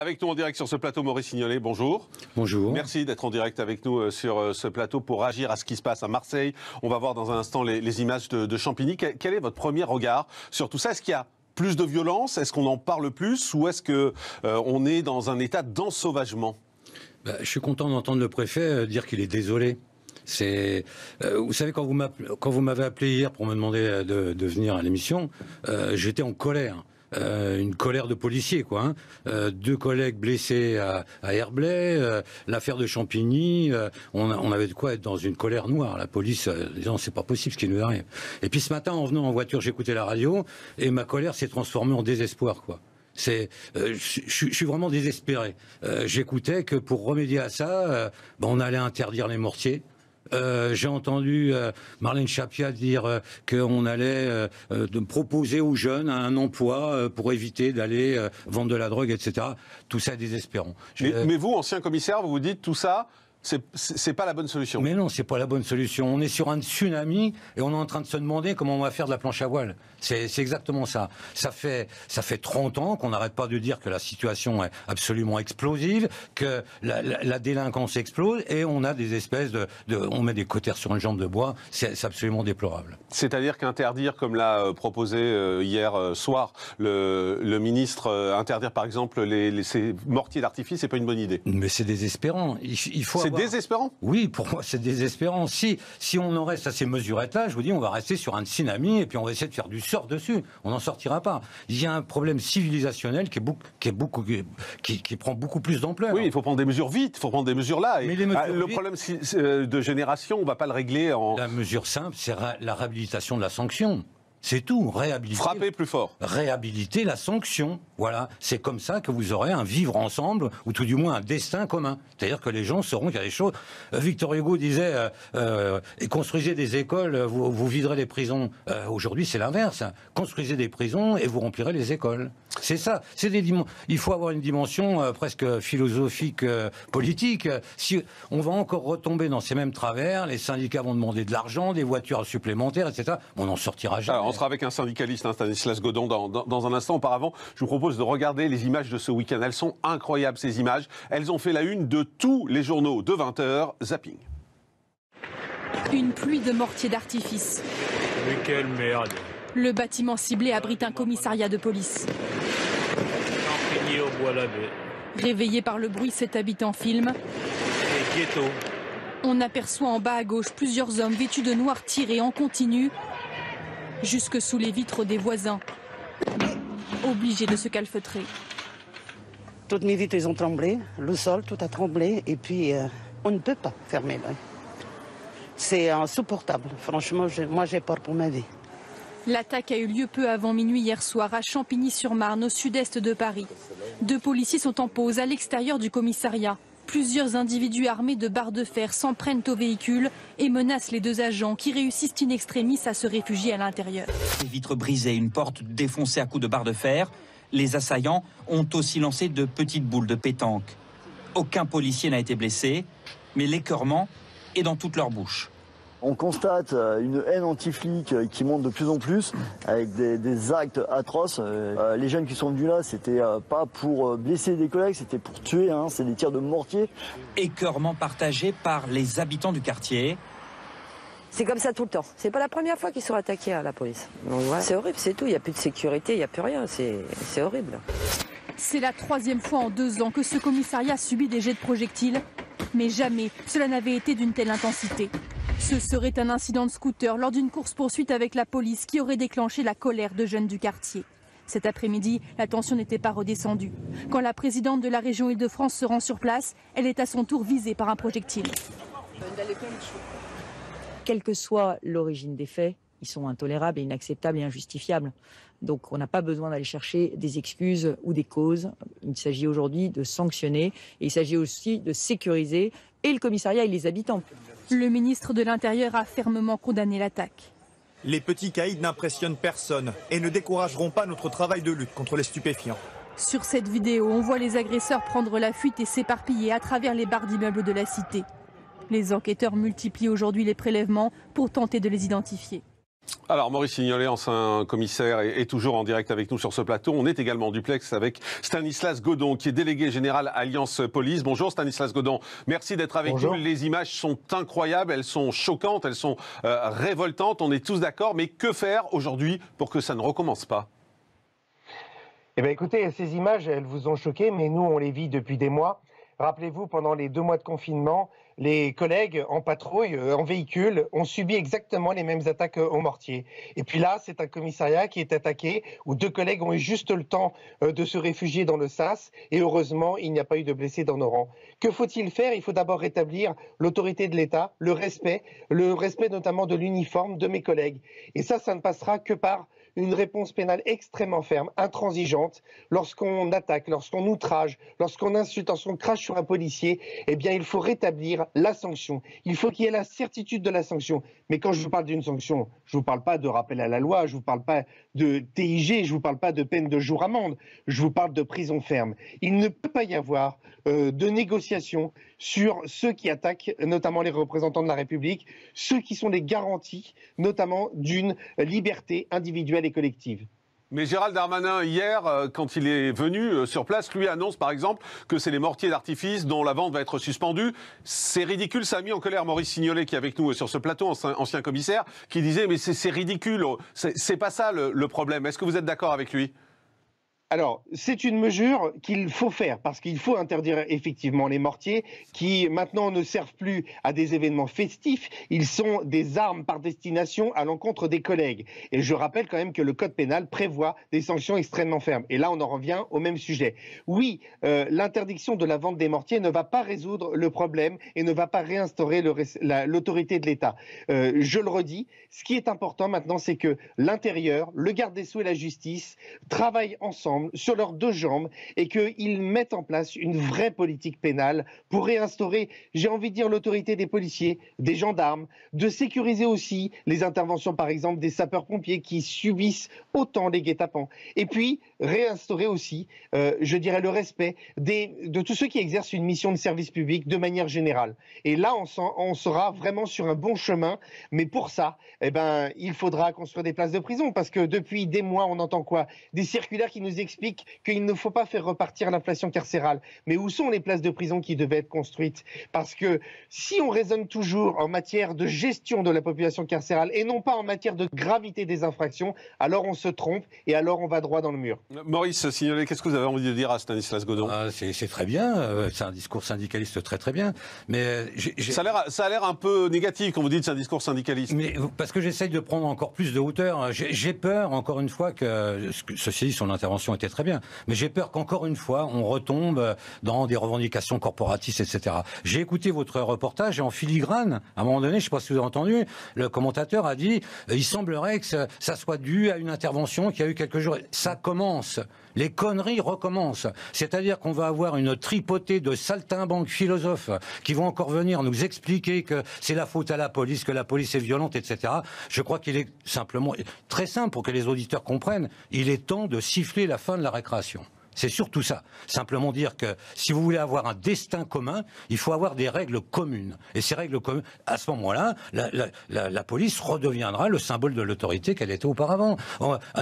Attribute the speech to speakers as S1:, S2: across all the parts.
S1: Avec nous en direct sur ce plateau, Maurice Signolet, bonjour.
S2: Bonjour.
S1: Merci d'être en direct avec nous sur ce plateau pour réagir à ce qui se passe à Marseille. On va voir dans un instant les images de Champigny. Quel est votre premier regard sur tout ça? Est-ce qu'il y a plus de violence? Est-ce qu'on en parle plus? Ou est-ce qu'on est dans un état d'ensauvagement?
S2: Je suis content d'entendre le préfet dire qu'il est désolé. Vous savez, quand vous m'avez appelé hier pour me demander de venir à l'émission, j'étais en colère. Une colère de policier, quoi. Deux collègues blessés à Herblay, l'affaire de Champigny, on avait de quoi être dans une colère noire. La police disant c'est pas possible ce qui nous arrive. Et puis ce matin, en venant en voiture, j'écoutais la radio et ma colère s'est transformée en désespoir, quoi. Je suis vraiment désespéré. J'écoutais que pour remédier à ça, on allait interdire les mortiers. J'ai entendu Marlène Schiappa dire qu'on allait proposer aux jeunes un emploi pour éviter d'aller vendre de la drogue, etc. Tout ça est désespérant.
S1: Mais vous, ancien commissaire, vous vous dites tout ça, c'est pas la bonne solution.
S2: Mais non, c'est pas la bonne solution. On est sur un tsunami et on est en train de se demander comment on va faire de la planche à voile. C'est exactement ça. Ça fait 30 ans qu'on n'arrête pas de dire que la situation est absolument explosive, que la délinquance explose et on a des espèces on met des cautères sur une jambe de bois. C'est absolument déplorable.
S1: C'est-à-dire qu'interdire, comme l'a proposé hier soir le ministre, interdire par exemple ces mortiers d'artifice, c'est pas une bonne idée.
S2: Mais c'est désespérant.
S1: C'est désespérant? Oui,
S2: pour moi c'est désespérant. Si on en reste à ces mesurettes-là, je vous dis, on va rester sur un tsunami et puis on va essayer de faire du surf dessus. On n'en sortira pas. Il y a un problème civilisationnel qui prend beaucoup plus d'ampleur.
S1: Oui, il faut prendre des mesures vite, il faut prendre des mesures là. Et le problème de génération, on ne va pas le régler en...
S2: La mesure simple, c'est la réhabilitation de la sanction. C'est tout, réhabiliter.
S1: Frapper plus fort.
S2: Réhabiliter la sanction. Voilà, c'est comme ça que vous aurez un vivre ensemble, ou tout du moins un destin commun. C'est-à-dire que les gens sauront qu'il y a des choses. Victor Hugo disait et construisez des écoles, vous viderez les prisons. Aujourd'hui, c'est l'inverse. Construisez des prisons et vous remplirez les écoles. C'est ça. Il faut avoir une dimension presque philosophique, politique. Si on va encore retomber dans ces mêmes travers, les syndicats vont demander de l'argent, des voitures supplémentaires, etc. On n'en sortira jamais.
S1: Alors, on sera avec un syndicaliste, Stanislas Godon, dans un instant. Auparavant, je vous propose de regarder les images de ce week-end. Elles sont incroyables, ces images. Elles ont fait la une de tous les journaux de 20h. Zapping.
S3: Une pluie de mortiers d'artifice.
S4: Mais quelle merde!
S3: Le bâtiment ciblé abrite un commissariat de police.
S4: Champigny au bois l'abbé.
S3: Réveillé par le bruit, cet habitant filme.
S4: Et ghetto.
S3: On aperçoit en bas à gauche plusieurs hommes vêtus de noir tirés en continu, jusque sous les vitres des voisins, obligés de se calfeutrer.
S5: Toutes mes vitres, elles ont tremblé, le sol, tout a tremblé, et puis on ne peut pas fermer l'œil. C'est insupportable. Franchement, moi j'ai peur pour ma vie.
S3: L'attaque a eu lieu peu avant minuit hier soir à Champigny-sur-Marne, au sud-est de Paris. Deux policiers sont en pause à l'extérieur du commissariat. Plusieurs individus armés de barres de fer s'en prennent au véhicule et menacent les deux agents qui réussissent in extremis à se réfugier à l'intérieur.
S6: Les vitres brisées, une porte défoncée à coups de barres de fer. Les assaillants ont aussi lancé de petites boules de pétanque. Aucun policier n'a été blessé, mais l'écœurement est dans toute leur bouche.
S7: On constate une haine anti-flic qui monte de plus en plus, avec des actes atroces. Les jeunes qui sont venus là, c'était pas pour blesser des collègues, c'était pour tuer, c'est des tirs de mortier.
S6: Écœurement partagé par les habitants du quartier.
S8: C'est comme ça tout le temps. C'est pas la première fois qu'ils sont attaqués à la police. Donc, voilà. C'est horrible, c'est tout. Il n'y a plus de sécurité, il n'y a plus rien. C'est horrible.
S3: C'est la troisième fois en 2 ans que ce commissariat subit des jets de projectiles. Mais jamais cela n'avait été d'une telle intensité. Ce serait un incident de scooter lors d'une course-poursuite avec la police qui aurait déclenché la colère de jeunes du quartier. Cet après-midi, la tension n'était pas redescendue. Quand la présidente de la région Île-de-France se rend sur place, elle est à son tour visée par un projectile.
S9: Quelle que soit l'origine des faits, ils sont intolérables et inacceptables et injustifiables. Donc on n'a pas besoin d'aller chercher des excuses ou des causes. Il s'agit aujourd'hui de sanctionner et il s'agit aussi de sécuriser et le commissariat et les habitants.
S3: Le ministre de l'Intérieur a fermement condamné l'attaque.
S10: Les petits caïds n'impressionnent personne et ne décourageront pas notre travail de lutte contre les stupéfiants.
S3: Sur cette vidéo, on voit les agresseurs prendre la fuite et s'éparpiller à travers les barres d'immeubles de la cité. Les enquêteurs multiplient aujourd'hui les prélèvements pour tenter de les identifier.
S1: Alors, Maurice Signolet, ancien commissaire, est toujours en direct avec nous sur ce plateau. On est également en duplex avec Stanislas Godon, qui est délégué général Alliance Police. Bonjour Stanislas Godon, merci d'être avec nous. Les images sont incroyables, elles sont choquantes, elles sont révoltantes, on est tous d'accord. Mais que faire aujourd'hui pour que ça ne recommence pas ?
S11: Eh bien écoutez, ces images, elles vous ont choqué, mais nous, on les vit depuis des mois. Rappelez-vous, pendant les 2 mois de confinement, les collègues en patrouille, en véhicule, ont subi exactement les mêmes attaques au mortier. Et puis là, c'est un commissariat qui est attaqué, où 2 collègues ont eu juste le temps de se réfugier dans le sas. Et heureusement, il n'y a pas eu de blessés dans nos rangs. Que faut-il faire ? Il faut d'abord rétablir l'autorité de l'État, le respect notamment de l'uniforme de mes collègues. Et ça ne passera que par une réponse pénale extrêmement ferme, intransigeante. Lorsqu'on attaque, lorsqu'on outrage, lorsqu'on insulte, lorsqu'on crache sur un policier, eh bien, il faut rétablir la sanction. Il faut qu'il y ait la certitude de la sanction. Mais quand je vous parle d'une sanction, je ne vous parle pas de rappel à la loi, je ne vous parle pas de TIG, je ne vous parle pas de peine de jour amende, je vous parle de prison ferme. Il ne peut pas y avoir de négociation sur ceux qui attaquent, notamment les représentants de la République, ceux qui sont les garanties, notamment d'une liberté individuelle et collective.
S1: Mais Gérald Darmanin, hier, quand il est venu sur place, lui annonce par exemple que c'est les mortiers d'artifice dont la vente va être suspendue. C'est ridicule, ça a mis en colère Maurice Signolet qui est avec nous sur ce plateau, ancien commissaire, qui disait mais c'est ridicule, c'est pas ça le problème. Est-ce que vous êtes d'accord avec lui ?
S11: Alors, c'est une mesure qu'il faut faire parce qu'il faut interdire effectivement les mortiers qui maintenant ne servent plus à des événements festifs. Ils sont des armes par destination à l'encontre des collègues. Et je rappelle quand même que le code pénal prévoit des sanctions extrêmement fermes. Et là, on en revient au même sujet. Oui, l'interdiction de la vente des mortiers ne va pas résoudre le problème et ne va pas réinstaurer l'autorité de l'État. Je le redis, ce qui est important maintenant, c'est que l'intérieur, le garde des Sceaux et la justice travaillent ensemble sur leurs 2 jambes et qu'ils mettent en place une vraie politique pénale pour réinstaurer, j'ai envie de dire, l'autorité des policiers, des gendarmes, de sécuriser aussi les interventions par exemple des sapeurs-pompiers qui subissent autant les guet-apens. Et puis réinstaurer aussi, je dirais, le respect de tous ceux qui exercent une mission de service public de manière générale. Et là, on sera vraiment sur un bon chemin. Mais pour ça, eh ben, il faudra construire des places de prison parce que depuis des mois, on entend quoi ? Des circulaires qui nous explique qu'il ne faut pas faire repartir l'inflation carcérale. Mais où sont les places de prison qui devaient être construites ? Parce que si on raisonne toujours en matière de gestion de la population carcérale et non pas en matière de gravité des infractions, alors on se trompe et alors on va droit dans le mur.
S1: Maurice Signolet, qu'est-ce que vous avez envie de dire à Stanislas Godon ?
S2: C'est très bien, c'est un discours syndicaliste très très bien. Mais
S1: ça a l'air un peu négatif quand vous dites c'est un discours syndicaliste.
S2: Mais parce que j'essaye de prendre encore plus de hauteur. J'ai peur, encore une fois, que ceci dit, son intervention était très bien, mais j'ai peur qu'encore une fois, on retombe dans des revendications corporatistes, etc. J'ai écouté votre reportage et en filigrane, à un moment donné, je ne sais pas si vous avez entendu, le commentateur a dit il semblerait que ça soit dû à une intervention qui a eu quelques jours. Ça commence. Les conneries recommencent. C'est-à-dire qu'on va avoir une tripotée de saltimbanques philosophes qui vont encore venir nous expliquer que c'est la faute à la police, que la police est violente, etc. Je crois qu'il est simplement très simple pour que les auditeurs comprennent. Il est temps de siffler la fin de la récréation. C'est surtout ça. Simplement dire que si vous voulez avoir un destin commun, il faut avoir des règles communes. Et ces règles communes, à ce moment-là, la police redeviendra le symbole de l'autorité qu'elle était auparavant.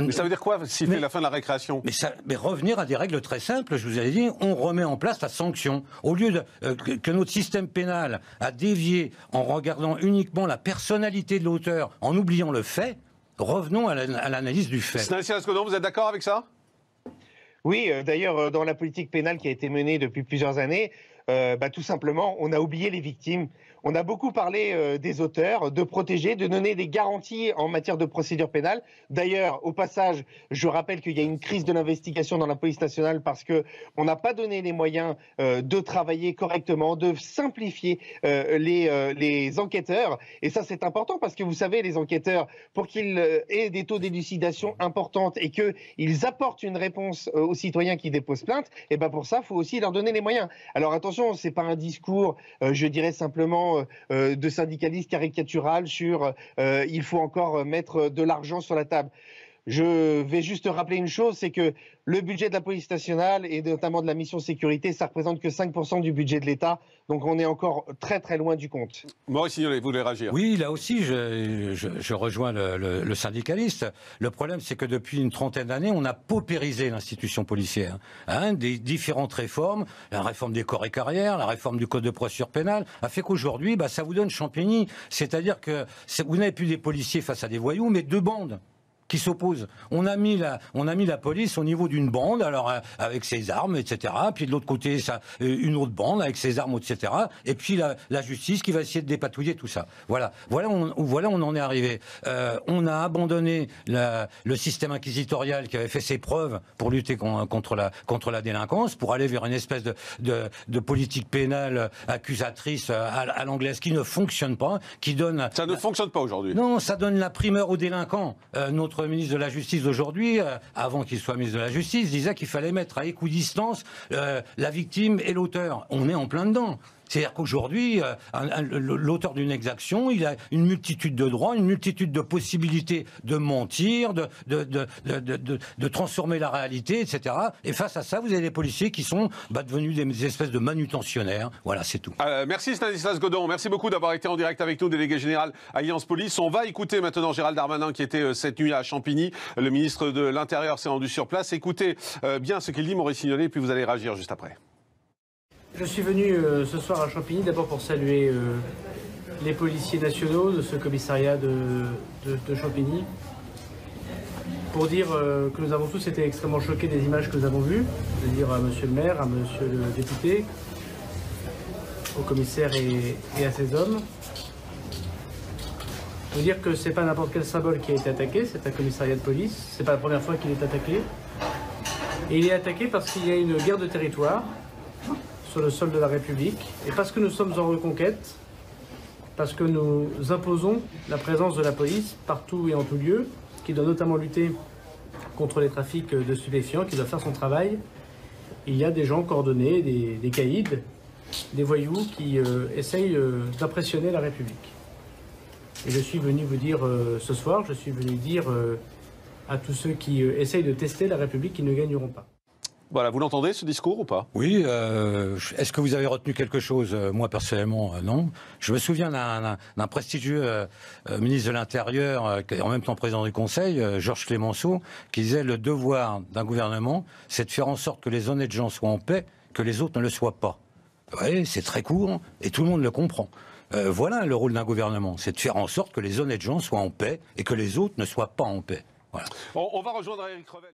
S1: Mais ça veut dire quoi, siffler la fin de la récréation ?
S2: Mais revenir à des règles très simples, je vous avais dit, on remet en place la sanction. Au lieu que notre système pénal a dévié en regardant uniquement la personnalité de l'auteur, en oubliant le fait, revenons à l'analyse du fait.
S1: Stanislas Godon, vous êtes d'accord avec ça ?
S11: Oui, d'ailleurs, dans la politique pénale qui a été menée depuis plusieurs années, tout simplement, on a oublié les victimes. On a beaucoup parlé des auteurs, de protéger, de donner des garanties en matière de procédure pénale. D'ailleurs, au passage, je rappelle qu'il y a une crise de l'investigation dans la police nationale parce qu'on n'a pas donné les moyens de travailler correctement, de simplifier les enquêteurs. Et ça, c'est important parce que vous savez, les enquêteurs, pour qu'ils aient des taux d'élucidation importants et qu'ils apportent une réponse aux citoyens qui déposent plainte, et ben pour ça, il faut aussi leur donner les moyens. Alors attention, c'est pas un discours, je dirais simplement de syndicalistes caricatural sur il faut encore mettre de l'argent sur la table. Je vais juste rappeler une chose, c'est que le budget de la police nationale et notamment de la mission sécurité, ça représente que 5% du budget de l'État. Donc on est encore très très loin du compte.
S1: Maurice Signolet, vous voulez réagir?
S2: Oui, là aussi, je rejoins le syndicaliste. Le problème, c'est que depuis une trentaine d'années, on a paupérisé l'institution policière. Des différentes réformes, la réforme des corps et carrières, la réforme du code de procédure pénale, a fait qu'aujourd'hui, ça vous donne Champigny. C'est-à-dire que vous n'avez plus des policiers face à des voyous, mais deux bandes qui s'opposent. On a mis la police au niveau d'une bande, alors avec ses armes, etc. Puis de l'autre côté, une autre bande avec ses armes, etc. Et puis la justice qui va essayer de dépatouiller tout ça. Voilà, on en est arrivé. On a abandonné le système inquisitorial qui avait fait ses preuves pour lutter contre la délinquance, pour aller vers une espèce de politique pénale accusatrice à l'anglaise qui ne fonctionne pas, qui donne...
S1: Ça ne fonctionne pas aujourd'hui.
S2: Non, ça donne la primeur aux délinquants. Notre ministre de la Justice d'aujourd'hui, avant qu'il soit ministre de la Justice, disait qu'il fallait mettre à équidistance la victime et l'auteur. On est en plein dedans. C'est-à-dire qu'aujourd'hui, l'auteur d'une exaction, il a une multitude de droits, une multitude de possibilités de mentir, de transformer la réalité, etc. Et face à ça, vous avez des policiers qui sont devenus des espèces de manutentionnaires. Voilà, c'est tout.
S1: Merci Stanislas Godon. Merci beaucoup d'avoir été en direct avec nous, délégué général Alliance Police. On va écouter maintenant Gérald Darmanin qui était cette nuit à Champigny. Le ministre de l'Intérieur s'est rendu sur place. Écoutez bien ce qu'il dit, Maurice Signolet, puis vous allez réagir juste après.
S12: Je suis venu ce soir à Champigny d'abord pour saluer les policiers nationaux de ce commissariat de Champigny, pour dire que nous avons tous été extrêmement choqués des images que nous avons vues, de dire à monsieur le maire, à monsieur le député, au commissaire et à ses hommes. Vous dire que c'est pas n'importe quel symbole qui a été attaqué, c'est un commissariat de police, c'est pas la première fois qu'il est attaqué. Et il est attaqué parce qu'il y a une guerre de territoire sur le sol de la République, et parce que nous sommes en reconquête, parce que nous imposons la présence de la police partout et en tout lieu, qui doit notamment lutter contre les trafics de stupéfiants, qui doit faire son travail. Il y a des gens coordonnés, des caïds, des voyous qui essayent d'impressionner la République. Et je suis venu vous dire ce soir, je suis venu dire à tous ceux qui essayent de tester la République qu'ils ne gagneront pas.
S1: Voilà, vous l'entendez ce discours ou pas?
S2: Oui, est-ce que vous avez retenu quelque chose? Moi, personnellement, non. Je me souviens d'un prestigieux ministre de l'Intérieur, en même temps président du Conseil, Georges Clemenceau, qui disait « Le devoir d'un gouvernement, c'est de faire en sorte que les honnêtes gens soient en paix, que les autres ne le soient pas. » Oui, c'est très court et tout le monde le comprend. Voilà le rôle d'un gouvernement, c'est de faire en sorte que les honnêtes gens soient en paix et que les autres ne soient pas en paix. Voilà.
S1: On va rejoindre Éric Revel.